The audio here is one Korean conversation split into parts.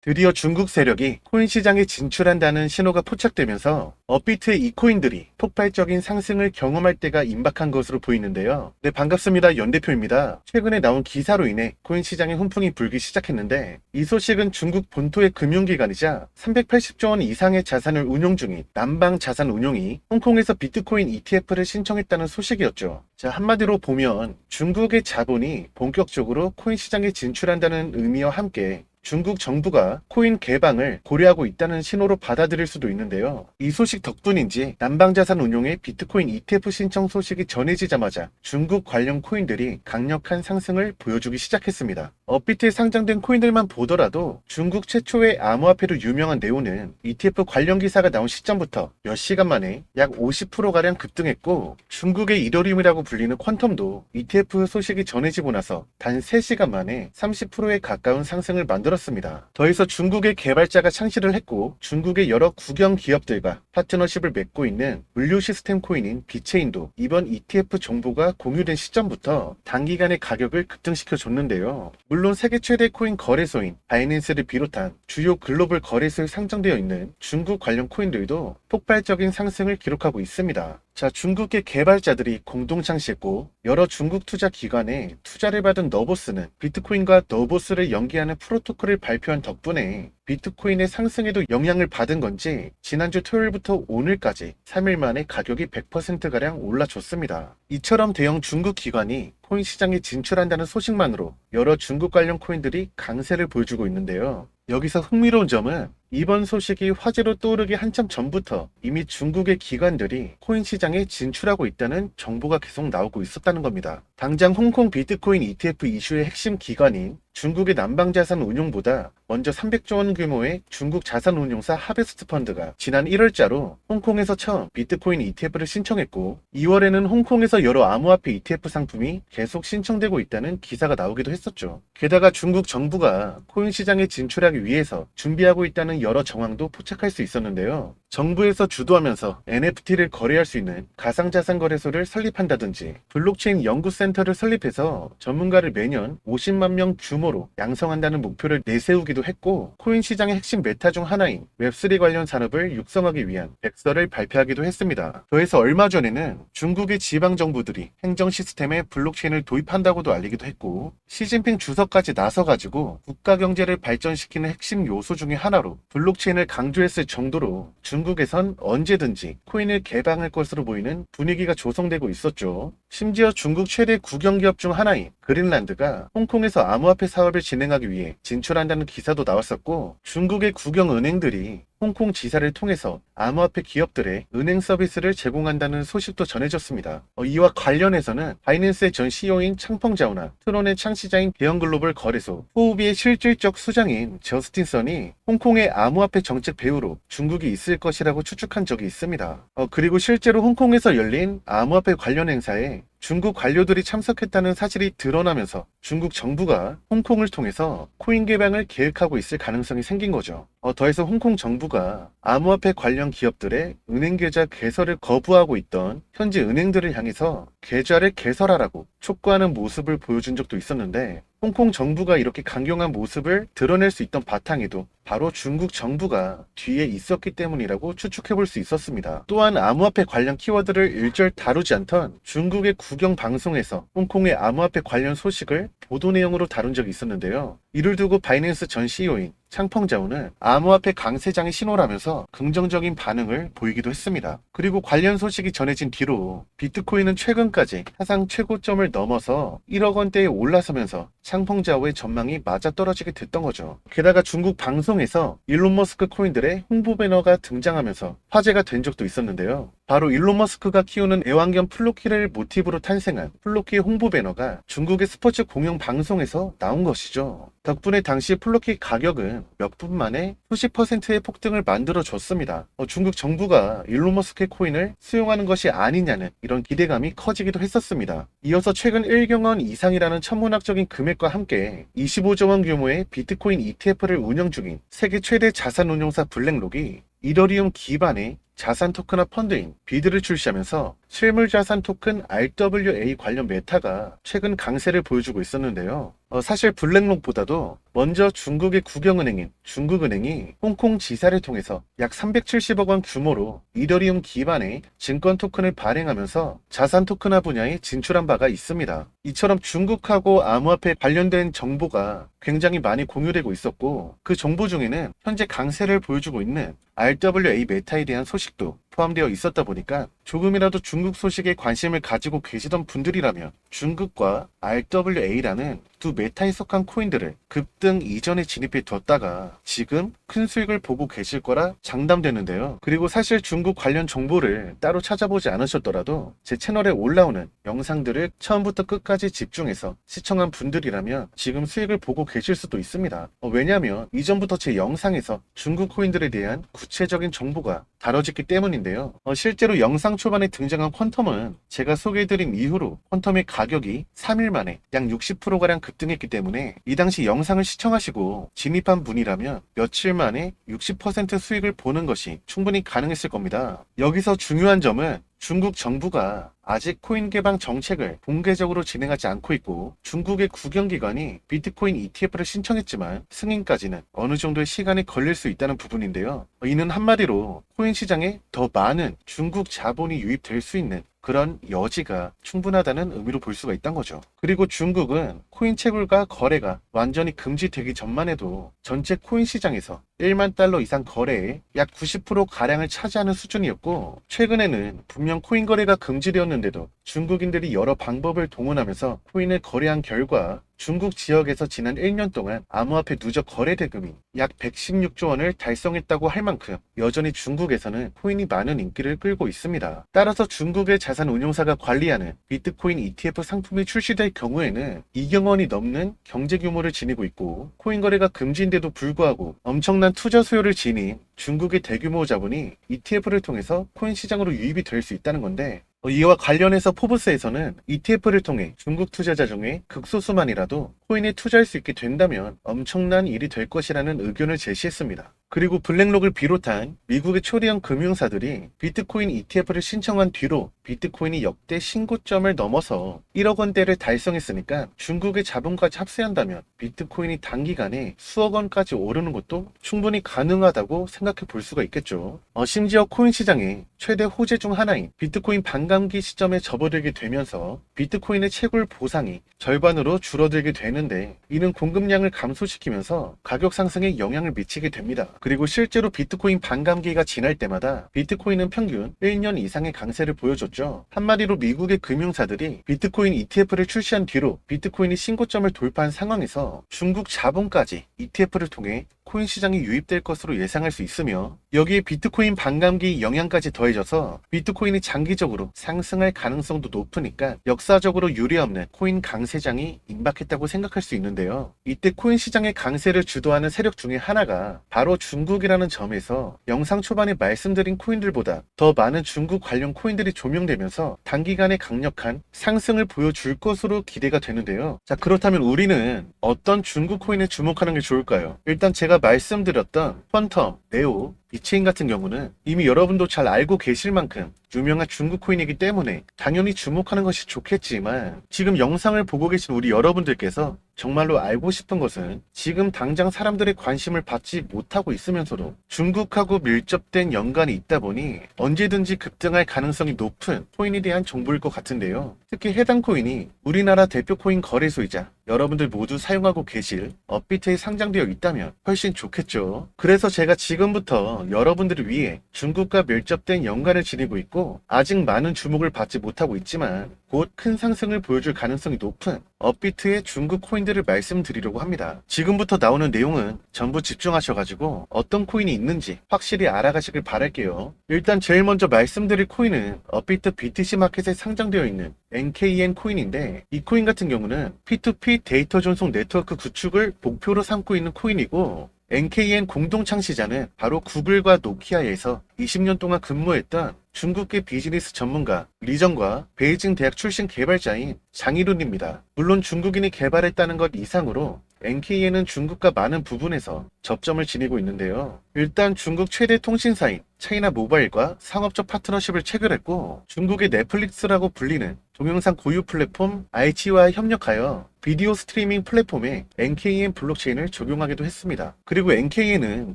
드디어 중국 세력이 코인 시장에 진출한다는 신호가 포착되면서 업비트의 이 코인들이 폭발적인 상승을 경험할 때가 임박한 것으로 보이는데요. 네, 반갑습니다. 연대표입니다. 최근에 나온 기사로 인해 코인 시장에 훈풍이 불기 시작했는데, 이 소식은 중국 본토의 금융기관이자 380조 원 이상의 자산을 운용 중인 남방자산운용이 홍콩에서 비트코인 ETF를 신청했다는 소식이었죠. 자, 한마디로 보면 중국의 자본이 본격적으로 코인 시장에 진출한다는 의미와 함께 중국 정부가 코인 개방을 고려하고 있다는 신호로 받아들일 수도 있는데요. 이 소식 덕분인지 남방자산운용의 비트코인 ETF 신청 소식이 전해지자마자 중국 관련 코인들이 강력한 상승을 보여주기 시작했습니다. 업비트에 상장된 코인들만 보더라도 중국 최초의 암호화폐로 유명한 네오는 ETF 관련 기사가 나온 시점부터 몇 시간 만에 약 50%가량 급등했고, 중국의 이더리움이라고 불리는 퀀텀도 ETF 소식이 전해지고 나서 단 3시간 만에 30%에 가까운 상승을 만들었습니다. 더해서 중국의 개발자가 창시를 했고 중국의 여러 국영 기업들과 파트너십을 맺고 있는 물류 시스템 코인인 비체인도 이번 ETF 정보가 공유된 시점부터 단기간에 가격을 급등시켜 줬는데요. 물론 세계 최대 코인 거래소인 바이낸스를 비롯한 주요 글로벌 거래소에 상장되어 있는 중국 관련 코인들도 폭발적인 상승을 기록하고 있습니다. 자, 중국의 개발자들이 공동 창시했고 여러 중국 투자 기관에 투자를 받은 너보스는 비트코인과 너보스를 연계하는 프로토콜을 발표한 덕분에 비트코인의 상승에도 영향을 받은 건지 지난주 토요일부터 오늘까지 3일 만에 가격이 100%가량 올라줬습니다. 이처럼 대형 중국 기관이 코인 시장에 진출한다는 소식만으로 여러 중국 관련 코인들이 강세를 보여주고 있는데요. 여기서 흥미로운 점은 이번 소식이 화제로 떠오르기 한참 전부터 이미 중국의 기관들이 코인 시장에 진출하고 있다는 정보가 계속 나오고 있었다는 겁니다. 당장 홍콩 비트코인 ETF 이슈의 핵심 기관인 중국의 남방자산운용보다 먼저 300조 원 규모의 중국 자산운용사 하베스트 펀드가 지난 1월자로 홍콩에서 처음 비트코인 ETF를 신청했고, 2월에는 홍콩에서 여러 암호화폐 ETF 상품이 계속 신청되고 있다는 기사가 나오기도 했었죠. 게다가 중국 정부가 코인 시장에 진출하기 위해서 준비하고 있다는 여러 정황도 포착할 수 있었는데요. 정부에서 주도하면서 NFT를 거래할 수 있는 가상자산 거래소를 설립한다든지 블록체인 연구센터를 설립해서 전문가를 매년 50만 명 규모로 양성한다는 목표를 내세우기도 했고, 코인 시장의 핵심 메타 중 하나인 웹3 관련 산업을 육성하기 위한 백서를 발표하기도 했습니다. 더해서 얼마 전에는 중국의 지방 정부들이 행정 시스템에 블록체인을 도입한다고도 알리기도 했고, 시진핑 주석까지 나서가지고 국가 경제를 발전시키는 핵심 요소 중의 하나로 블록체인을 강조했을 정도로 중국에선 언제든지 코인을 개방할 것으로 보이는 분위기가 조성되고 있었죠. 심지어 중국 최대 국영기업 중 하나인 그린란드가 홍콩에서 암호화폐 사업을 진행하기 위해 진출한다는 기사도 나왔었고, 중국의 국영은행들이 홍콩 지사를 통해서 암호화폐 기업들의 은행 서비스를 제공한다는 소식도 전해졌습니다. 이와 관련해서는 바이낸스의 전 CEO인 창펑자오나 트론의 창시자인 대형글로벌 거래소 후오비의 실질적 수장인 저스틴 선이 홍콩의 암호화폐 정책 배후로 중국이 있을 것이라고 추측한 적이 있습니다. 그리고 실제로 홍콩에서 열린 암호화폐 관련 행사에 중국 관료들이 참석했다는 사실이 드러나면서 중국 정부가 홍콩을 통해서 코인 개방을 계획하고 있을 가능성이 생긴 거죠. 더해서 홍콩 정부가 암호화폐 관련 기업들의 은행 계좌 개설을 거부하고 있던 현지 은행들을 향해서 계좌를 개설하라고 촉구하는 모습을 보여준 적도 있었는데, 홍콩 정부가 이렇게 강경한 모습을 드러낼 수 있던 바탕에도 바로 중국 정부가 뒤에 있었기 때문이라고 추측해 볼 수 있었습니다. 또한 암호화폐 관련 키워드를 일절 다루지 않던 중국의 국영 방송에서 홍콩의 암호화폐 관련 소식을 보도 내용으로 다룬 적이 있었는데요. 이를 두고 바이낸스 전 CEO인 창펑자오는 암호화폐 강세장의 신호라면서 긍정적인 반응을 보이기도 했습니다. 그리고 관련 소식이 전해진 뒤로 비트코인은 최근까지 사상 최고점을 넘어서 1억 원대에 올라서면서 창펑자오의 전망이 맞아떨어지게 됐던 거죠. 게다가 중국 방송에서 일론 머스크 코인들의 홍보 배너가 등장하면서 화제가 된 적도 있었는데요. 바로 일론 머스크가 키우는 애완견 플로키를 모티브로 탄생한 플로키 홍보 배너가 중국의 스포츠 공영 방송에서 나온 것이죠. 덕분에 당시 플로키 가격은 몇 분 만에 수십 %의 폭등을 만들어 줬습니다. 중국 정부가 일론 머스크의 코인을 수용하는 것이 아니냐는 이런 기대감이 커지기도 했었습니다. 이어서 최근 1경 원 이상이라는 천문학적인 금액과 함께 25조 원 규모의 비트코인 ETF를 운영 중인 세계 최대 자산운용사 블랙록이 이더리움 기반의 자산 토큰화 펀드인 비드를 출시하면서 실물 자산 토큰 RWA 관련 메타가 최근 강세를 보여주고 있었는데요. 사실 블랙록보다도 먼저 중국의 국영은행인 중국은행이 홍콩 지사를 통해서 약 370억 원 규모로 이더리움 기반의 증권 토큰을 발행하면서 자산 토큰화 분야에 진출한 바가 있습니다. 이처럼 중국하고 암호화폐 관련된 정보가 굉장히 많이 공유되고 있었고, 그 정보 중에는 현재 강세를 보여주고 있는 RWA 메타에 대한 소식도 포함되어 있었다 보니까 조금이라도 중국 소식에 관심을 가지고 계시던 분들이라면 중국과 RWA라는 두 메타에 속한 코인들을 급등 이전에 진입해 뒀다가 지금 큰 수익을 보고 계실 거라 장담되는데요. 그리고 사실 중국 관련 정보를 따로 찾아보지 않으셨더라도 제 채널에 올라오는 영상들을 처음부터 끝까지 집중해서 시청한 분들이라면 지금 수익을 보고 계실 수도 있습니다. 왜냐하면 이전부터 제 영상에서 중국 코인들에 대한 구체적인 정보가 다뤄졌기 때문인데요. 실제로 영상 초반에 등장한 퀀텀은 제가 소개해드린 이후로 퀀텀의 가격이 3일 만에 약 60%가량 급등했기 때문에 이 당시 영상을 시청하시고 진입한 분이라면 며칠 만에 60% 수익을 보는 것이 충분히 가능했을 겁니다. 여기서 중요한 점은 중국 정부가 아직 코인 개방 정책을 공개적으로 진행하지 않고 있고, 중국의 국영기관이 비트코인 ETF를 신청했지만 승인까지는 어느 정도의 시간이 걸릴 수 있다는 부분인데요. 이는 한마디로 코인 시장에 더 많은 중국 자본이 유입될 수 있는 그런 여지가 충분하다는 의미로 볼 수가 있다는 거죠. 그리고 중국은 코인 채굴과 거래가 완전히 금지되기 전만 해도 전체 코인 시장에서 1만 달러 이상 거래의 약 90%가량을 차지하는 수준이었고, 최근에는 분명 코인 거래가 금지되었는데도 중국인들이 여러 방법을 동원하면서 코인을 거래한 결과 중국 지역에서 지난 1년 동안 암호화폐 누적 거래 대금이 약 116조 원을 달성했다고 할 만큼 여전히 중국에서는 코인이 많은 인기를 끌고 있습니다. 따라서 중국의 자산 운용사가 관리하는 비트코인 ETF 상품이 출시될 경우에는 2억 원이 넘는 경제 규모를 지니고 있고, 코인 거래가 금지인데도 불구하고 엄청난 투자 수요를 지닌 중국의 대규모 자본이 ETF를 통해서 코인 시장으로 유입이 될 수 있다는 건데, 이와 관련해서 포브스에서는 ETF를 통해 중국 투자자 중에 극소수만이라도 코인에 투자할 수 있게 된다면 엄청난 일이 될 것이라는 의견을 제시했습니다. 그리고 블랙록을 비롯한 미국의 초대형 금융사들이 비트코인 ETF를 신청한 뒤로 비트코인이 역대 신고점을 넘어서 1억 원대를 달성했으니까 중국의 자본까지 합세한다면 비트코인이 단기간에 수억 원까지 오르는 것도 충분히 가능하다고 생각해 볼 수가 있겠죠. 심지어 코인 시장의 최대 호재 중 하나인 비트코인 반감기 시점에 접어들게 되면서 비트코인의 채굴 보상이 절반으로 줄어들게 되는데, 이는 공급량을 감소시키면서 가격 상승에 영향을 미치게 됩니다. 그리고 실제로 비트코인 반감기가 지날 때마다 비트코인은 평균 1년 이상의 강세를 보여줬죠. 한마디로 미국의 금융사들이 비트코인 ETF를 출시한 뒤로 비트코인이 신고점을 돌파한 상황에서 중국 자본까지 ETF를 통해 코인 시장이 유입될 것으로 예상할 수 있으며, 여기에 비트코인 반감기 영향까지 더해져서 비트코인이 장기적으로 상승할 가능성도 높으니까 역사적으로 유례없는 코인 강세장이 임박했다고 생각할 수 있는데요. 이때 코인 시장의 강세를 주도하는 세력 중에 하나가 바로 중국이라는 점에서 영상 초반에 말씀드린 코인들보다 더 많은 중국 관련 코인들이 조명되면서 단기간에 강력한 상승을 보여줄 것으로 기대가 되는데요. 자, 그렇다면 우리는 어떤 중국 코인에 주목하는 게 좋을까요? 일단 제가 말씀드렸던 퀀텀, 네오, 비체인 같은 경우는 이미 여러분도 잘 알고 계실 만큼 유명한 중국 코인이기 때문에 당연히 주목하는 것이 좋겠지만, 지금 영상을 보고 계신 우리 여러분들께서 정말로 알고 싶은 것은 지금 당장 사람들의 관심을 받지 못하고 있으면서도 중국하고 밀접된 연관이 있다 보니 언제든지 급등할 가능성이 높은 코인에 대한 정보일 것 같은데요. 특히 해당 코인이 우리나라 대표 코인 거래소이자 여러분들 모두 사용하고 계실 업비트에 상장되어 있다면 훨씬 좋겠죠. 그래서 제가 지금부터 여러분들을 위해 중국과 밀접된 연관을 지니고 있고 아직 많은 주목을 받지 못하고 있지만 곧 큰 상승을 보여줄 가능성이 높은 업비트의 중국 코인들을 말씀드리려고 합니다. 지금부터 나오는 내용은 전부 집중하셔가지고 어떤 코인이 있는지 확실히 알아가시길 바랄게요. 일단 제일 먼저 말씀드릴 코인은 업비트 BTC 마켓에 상장되어 있는 NKN 코인인데, 이 코인 같은 경우는 P2P 데이터 전송 네트워크 구축을 목표로 삼고 있는 코인이고, NKN 공동 창시자는 바로 구글과 노키아에서 20년 동안 근무했던 중국계 비즈니스 전문가 리정과 베이징 대학 출신 개발자인 장이룬입니다. 물론 중국인이 개발했다는 것 이상으로 NKN은 중국과 많은 부분에서 접점을 지니고 있는데요. 일단 중국 최대 통신사인 차이나 모바일과 상업적 파트너십을 체결했고, 중국의 넷플릭스라고 불리는 동영상 고유 플랫폼 아이치와 협력하여 비디오 스트리밍 플랫폼에 NKN 블록체인을 적용하기도 했습니다. 그리고 NKN은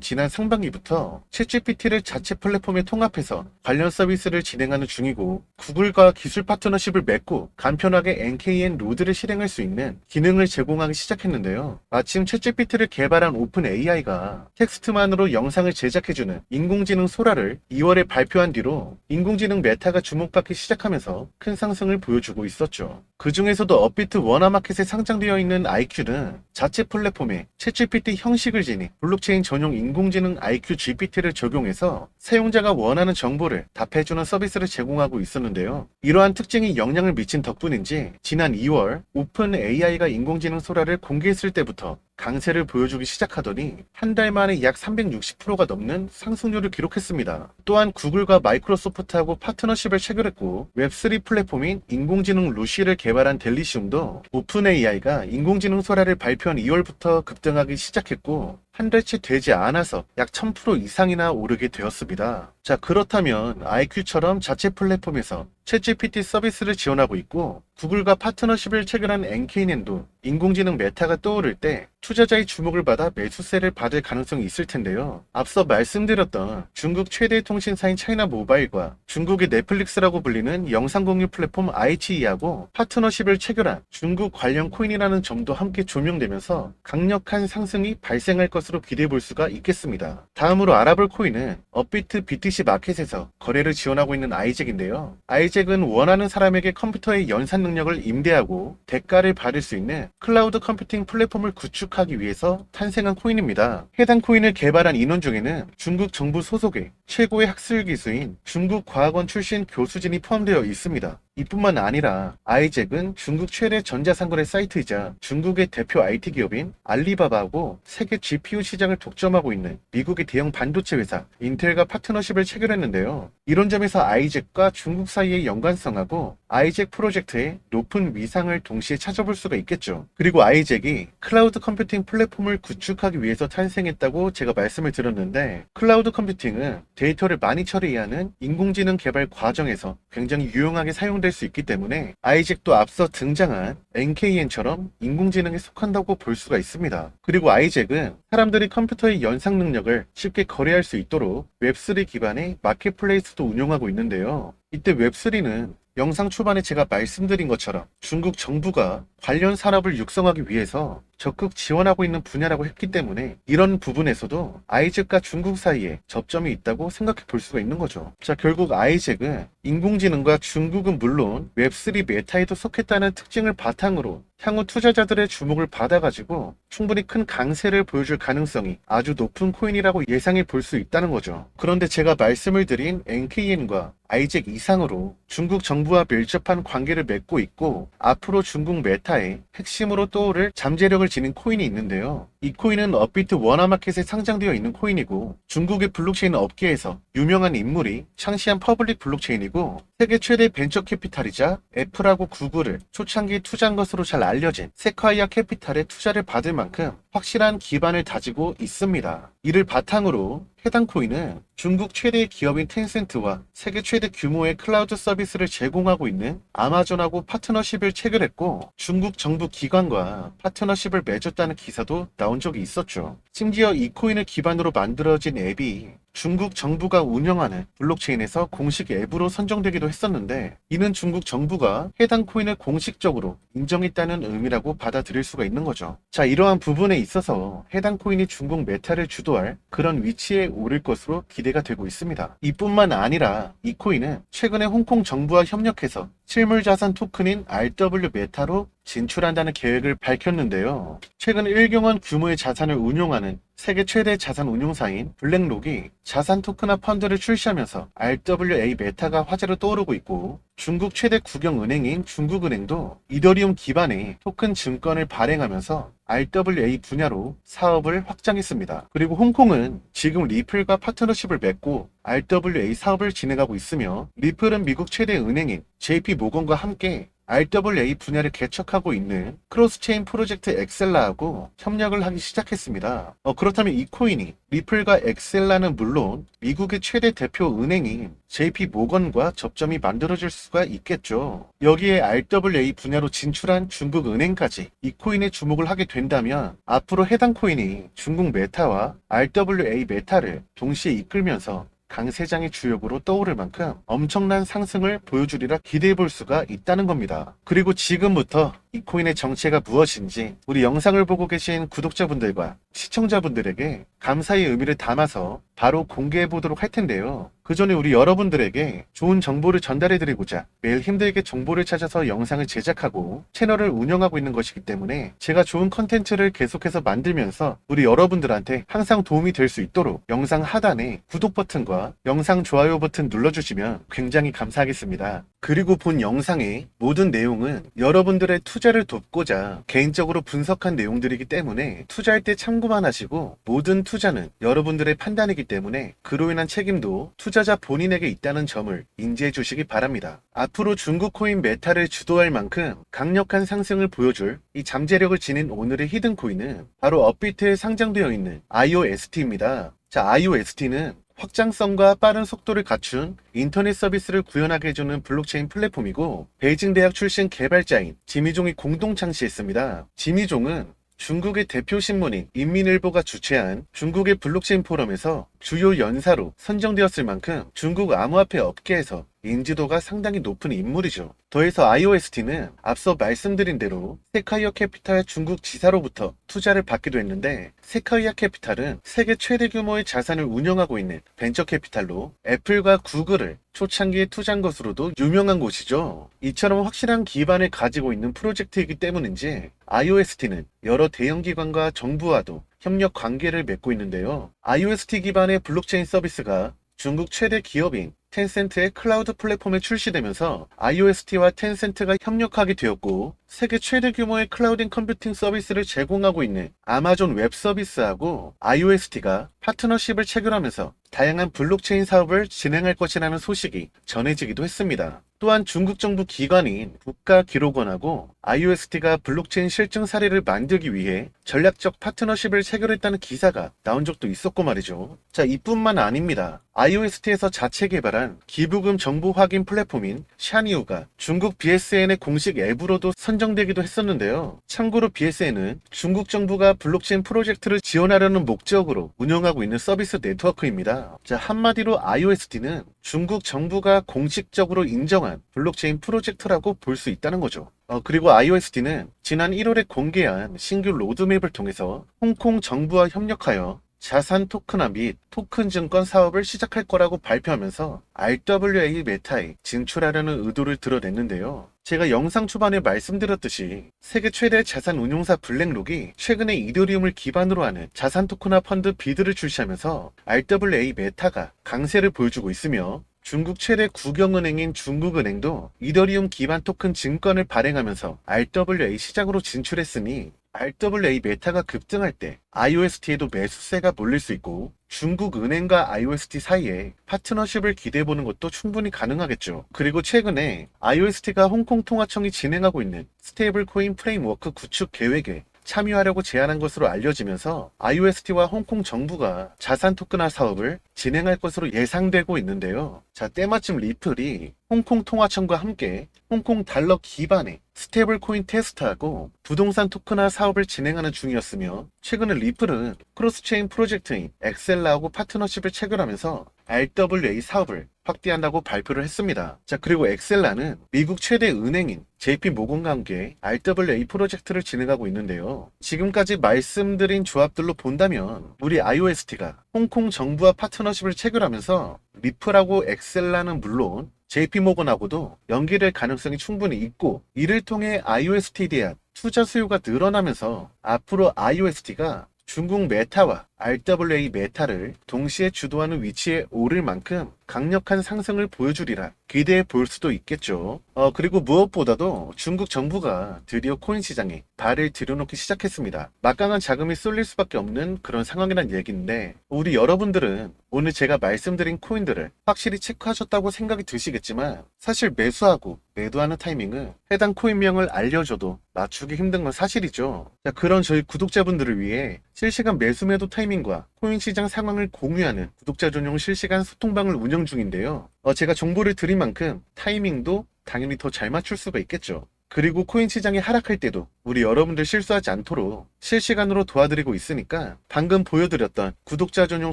지난 상반기부터 챗GPT를 자체 플랫폼에 통합해서 관련 서비스를 진행하는 중이고, 구글과 기술 파트너십을 맺고 간편하게 NKN 로드를 실행할 수 있는 기능을 제공하기 시작했는데요. 마침 챗GPT를 개발한 오픈 AI가 텍스트만으로 영상을 제작해주는 인공지능 소라를 2월에 발표한 뒤로 인공지능 메타가 주목받기 시작하면서 큰 상승을 보여주고 있었죠. 그 중에서도 업비트 워너마켓에 상장되어 있는 IQ는 자체 플랫폼에 챗GPT 형식을 지닌 블록체인 전용 인공지능 IQ GPT를 적용해서 사용자가 원하는 정보를 답해주는 서비스를 제공하고 있었는데요. 이러한 특징이 영향을 미친 덕분인지 지난 2월 오픈 AI가 인공지능 소라를 공개했을 때부터 강세를 보여주기 시작하더니 한 달 만에 약 360%가 넘는 상승률을 기록했습니다. 또한 구글과 마이크로소프트하고 파트너십을 체결했고, 웹3 플랫폼인 인공지능 루시를 개발한 델리시움도 오픈 AI가 인공지능 소라를 발표한 2월부터 급등하기 시작했고, 한 달치 되지 않아서 약 1000% 이상이나 오르게 되었습니다. 자, 그렇다면 IQ처럼 자체 플랫폼에서 챗GPT 서비스를 지원하고 있고, 구글과 파트너십을 체결한 NKN도 인공지능 메타가 떠오를 때 투자자의 주목을 받아 매수세를 받을 가능성이 있을 텐데요. 앞서 말씀드렸던 중국 최대 통신사인 차이나 모바일과 중국의 넷플릭스라고 불리는 영상 공유 플랫폼 아이치이하고 파트너십을 체결한 중국 관련 코인이라는 점도 함께 조명되면서 강력한 상승이 발생할 것으로 기대해 볼 수가 있겠습니다. 다음으로 알아볼 코인은 업비트 BTC 마켓에서 거래를 지원하고 있는 아이잭인데요. 아이잭은 원하는 사람에게 컴퓨터의 연산 능력을 임대하고 대가를 받을 수 있는 클라우드 컴퓨팅 플랫폼을 구축하기 위해서 탄생한 코인입니다. 해당 코인을 개발한 인원 중에는 중국 정부 소속의 최고의 학술 기수인 중국 과학원 출신 교수진이 포함되어 있습니다. 이뿐만 아니라 아이잭은 중국 최대 전자상거래 사이트이자 중국의 대표 IT 기업인 알리바바하고 세계 GPU 시장을 독점하고 있는 미국의 대형 반도체 회사 인텔과 파트너십을 체결했는데요. 이런 점에서 아이잭과 중국 사이의 연관성하고 아이잭 프로젝트의 높은 위상을 동시에 찾아볼 수가 있겠죠. 그리고 아이잭이 클라우드 컴퓨팅 플랫폼을 구축하기 위해서 탄생했다고 제가 말씀을 드렸는데, 클라우드 컴퓨팅은 데이터를 많이 처리해야 하는 인공지능 개발 과정에서 굉장히 유용하게 사용될 수 있기 때문에 아이잭도 앞서 등장한 NKN처럼 인공지능에 속한다고 볼 수가 있습니다. 그리고 아이잭은 사람들이 컴퓨터의 연상 능력을 쉽게 거래할 수 있도록 웹3 기반의 마켓플레이스도 운영하고 있는데요. 이때 웹3는 영상 초반에 제가 말씀드린 것처럼 중국 정부가 관련 산업을 육성하기 위해서 적극 지원하고 있는 분야라고 했기 때문에 이런 부분에서도 아이잭과 중국 사이에 접점이 있다고 생각해 볼 수가 있는 거죠. 자, 결국 아이잭은 인공지능과 중국은 물론 웹3 메타에도 속했다는 특징을 바탕으로 향후 투자자들의 주목을 받아가지고 충분히 큰 강세를 보여줄 가능성이 아주 높은 코인이라고 예상해 볼 수 있다는 거죠. 그런데 제가 말씀을 드린 NKN과 아이잭 이상으로 중국 정부와 밀접한 관계를 맺고 있고, 앞으로 중국 메타의 핵심으로 떠오를 잠재력을 지닌 코인이 있는데요. 이 코인은 업비트 워너마켓에 상장되어 있는 코인이고, 중국의 블록체인 업계에서 유명한 인물이 창시한 퍼블릭 블록체인이고, 세계 최대 벤처 캐피탈이자 애플하고 구글을 초창기에 투자한 것으로 잘 알려진 세콰이아 캐피탈의 투자를 받을 만큼 확실한 기반을 다지고 있습니다. 이를 바탕으로 해당 코인은 중국 최대 기업인 텐센트와 세계 최대 규모의 클라우드 서비스를 제공하고 있는 아마존하고 파트너십을 체결했고, 중국 정부 기관과 파트너십을 맺었다는 기사도 나온 적이 있었죠. 심지어 이 코인을 기반으로 만들어진 앱이 중국 정부가 운영하는 블록체인에서 공식 앱으로 선정되기도 했었는데, 이는 중국 정부가 해당 코인을 공식적으로 인정했다는 의미라고 받아들일 수가 있는 거죠. 자, 이러한 부분에 있어서 해당 코인이 중국 메타를 주도할 그런 위치에 오를 것으로 기대가 되고 있습니다. 이뿐만 아니라 이 코인은 최근에 홍콩 정부와 협력해서 실물자산 토큰인 RW 메타로 진출한다는 계획을 밝혔는데요. 최근 1경원 규모의 자산을 운용하는 세계 최대 자산 운용사인 블랙록이 자산 토큰화 펀드를 출시하면서 RWA 메타가 화제로 떠오르고 있고, 중국 최대 국영은행인 중국은행도 이더리움 기반의 토큰 증권을 발행하면서 RWA 분야로 사업을 확장했습니다. 그리고 홍콩은 지금 리플과 파트너십을 맺고 RWA 사업을 진행하고 있으며, 리플은 미국 최대 은행인 JP 모건과 함께 RWA 분야를 개척하고 있는 크로스체인 프로젝트 엑셀라하고 협력을 하기 시작했습니다. 그렇다면 이 코인이 리플과 엑셀라는 물론 미국의 최대 대표 은행인 JP 모건과 접점이 만들어질 수가 있겠죠. 여기에 RWA 분야로 진출한 중국 은행까지 이 코인에 주목을 하게 된다면 앞으로 해당 코인이 중국 메타와 RWA 메타를 동시에 이끌면서 강세장의 주역으로 떠오를 만큼 엄청난 상승을 보여주리라 기대해 볼 수가 있다는 겁니다. 그리고 지금부터 이 코인의 정체가 무엇인지 우리 영상을 보고 계신 구독자분들과 시청자분들에게 감사의 의미를 담아서 바로 공개해 보도록 할 텐데요. 그 전에 우리 여러분들에게 좋은 정보를 전달해 드리고자 매일 힘들게 정보를 찾아서 영상을 제작하고 채널을 운영하고 있는 것이기 때문에 제가 좋은 컨텐츠를 계속해서 만들면서 우리 여러분들한테 항상 도움이 될 수 있도록 영상 하단에 구독 버튼과 영상 좋아요 버튼 눌러주시면 굉장히 감사하겠습니다. 그리고 본 영상의 모든 내용은 여러분들의 투자를 돕고자 개인적으로 분석한 내용들이기 때문에 투자할 때 참고만 하시고 모든 투자는 여러분들의 판단이기 때문에 그로 인한 책임도 투자자 본인에게 있다는 점을 인지해 주시기 바랍니다. 앞으로 중국 코인 메타를 주도할 만큼 강력한 상승을 보여줄 이 잠재력을 지닌 오늘의 히든 코인은 바로 업비트에 상장되어 있는 IOST입니다. 자, IOST는 확장성과 빠른 속도를 갖춘 인터넷 서비스를 구현하게 해주는 블록체인 플랫폼이고 베이징 대학 출신 개발자인 지미종이 공동 창시했습니다. 지미종은 중국의 대표 신문인 인민일보가 주최한 중국의 블록체인 포럼에서 주요 연사로 선정되었을 만큼 중국 암호화폐 업계에서 인지도가 상당히 높은 인물이죠. 더해서 IOST는 앞서 말씀드린 대로 세카이어 캐피탈 중국 지사로부터 투자를 받기도 했는데 세카이어 캐피탈은 세계 최대 규모의 자산을 운영하고 있는 벤처 캐피탈로 애플과 구글을 초창기에 투자한 것으로도 유명한 곳이죠. 이처럼 확실한 기반을 가지고 있는 프로젝트이기 때문인지 IOST는 여러 대형 기관과 정부와도 협력 관계를 맺고 있는데요. IOST 기반의 블록체인 서비스가 중국 최대 기업인 텐센트의 클라우드 플랫폼에 출시되면서 IOST와 텐센트가 협력하게 되었고 세계 최대 규모의 클라우드 컴퓨팅 서비스를 제공하고 있는 아마존 웹 서비스하고 IOST가 파트너십을 체결하면서 다양한 블록체인 사업을 진행할 것이라는 소식이 전해지기도 했습니다. 또한 중국 정부 기관인 국가기록원하고 IOST가 블록체인 실증 사례를 만들기 위해 전략적 파트너십을 체결했다는 기사가 나온 적도 있었고 말이죠. 자, 이뿐만 아닙니다. IOST에서 자체 개발한 기부금 정보 확인 플랫폼인 샤니우가 중국 BSN의 공식 앱으로도 선정되기도 했었는데요. 참고로 BSN은 중국 정부가 블록체인 프로젝트를 지원하려는 목적으로 운영하고 있는 서비스 네트워크입니다. 자, 한마디로 IOST는 중국 정부가 공식적으로 인정한 블록체인 프로젝트라고 볼 수 있다는 거죠. 그리고 IOST는 지난 1월에 공개한 신규 로드맵을 통해서 홍콩 정부와 협력하여 자산 토큰화 및 토큰 증권 사업을 시작할 거라고 발표하면서 RWA 메타에 진출하려는 의도를 드러냈는데요. 제가 영상 초반에 말씀드렸듯이 세계 최대 자산 운용사 블랙록이 최근에 이더리움을 기반으로 하는 자산 토큰화 펀드 비드를 출시하면서 RWA 메타가 강세를 보여주고 있으며 중국 최대 국영은행인 중국은행도 이더리움 기반 토큰 증권을 발행하면서 RWA 시장으로 진출했으니 RWA 메타가 급등할 때 IOST에도 매수세가 몰릴 수 있고 중국 은행과 IOST 사이에 파트너십을 기대해보는 것도 충분히 가능하겠죠. 그리고 최근에 IOST가 홍콩 통화청이 진행하고 있는 스테이블 코인 프레임워크 구축 계획에 참여하려고 제안한 것으로 알려지면서 IOST와 홍콩 정부가 자산 토큰화 사업을 진행할 것으로 예상되고 있는데요. 자, 때마침 리플이 홍콩 통화청과 함께 홍콩 달러 기반의 스테이블 코인 테스트하고 부동산 토큰화 사업을 진행하는 중이었으며 최근에 리플은 크로스체인 프로젝트인 엑셀라하고 파트너십을 체결하면서 RWA 사업을 확대한다고 발표를 했습니다. 자, 그리고 엑셀라는 미국 최대 은행인 JP 모건과 함께 RWA 프로젝트를 진행하고 있는데요. 지금까지 말씀드린 조합들로 본다면 우리 IOST가 홍콩 정부와 파트너십을 체결하면서 리플하고 엑셀라는 물론 JP모건하고도 연계될 가능성이 충분히 있고 이를 통해 IOST에 대한 투자 수요가 늘어나면서 앞으로 IOST가 중국 메타와 RWA 메타를 동시에 주도하는 위치에 오를 만큼 강력한 상승을 보여주리라 기대해 볼 수도 있겠죠. 그리고 무엇보다도 중국 정부가 드디어 코인 시장에 발을 들여놓기 시작했습니다. 막강한 자금이 쏠릴 수밖에 없는 그런 상황이란 얘기인데, 우리 여러분들은 오늘 제가 말씀드린 코인들을 확실히 체크하셨다고 생각이 드시겠지만, 사실 매수하고 매도하는 타이밍은 해당 코인명을 알려줘도 맞추기 힘든 건 사실이죠. 자, 그런 저희 구독자분들을 위해 실시간 매수 매도 타이밍과 코인 시장 상황을 공유하는 구독자 전용 실시간 소통방을 운영 중인데요. 제가 정보를 드린 만큼 타이밍도 당연히 더 잘 맞출 수가 있겠죠. 그리고 코인 시장이 하락할 때도 우리 여러분들 실수하지 않도록 실시간으로 도와드리고 있으니까, 방금 보여드렸던 구독자 전용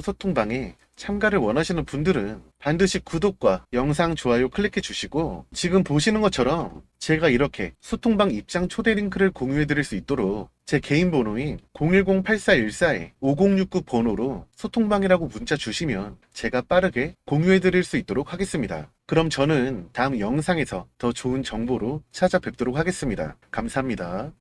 소통방에 참가를 원하시는 분들은 반드시 구독과 영상 좋아요 클릭해 주시고, 지금 보시는 것처럼 제가 이렇게 소통방 입장 초대 링크를 공유해 드릴 수 있도록 제 개인 번호인 010-8414-5069 번호로 소통방이라고 문자 주시면 제가 빠르게 공유해 드릴 수 있도록 하겠습니다. 그럼 저는 다음 영상에서 더 좋은 정보로 찾아뵙도록 하겠습니다. 감사합니다.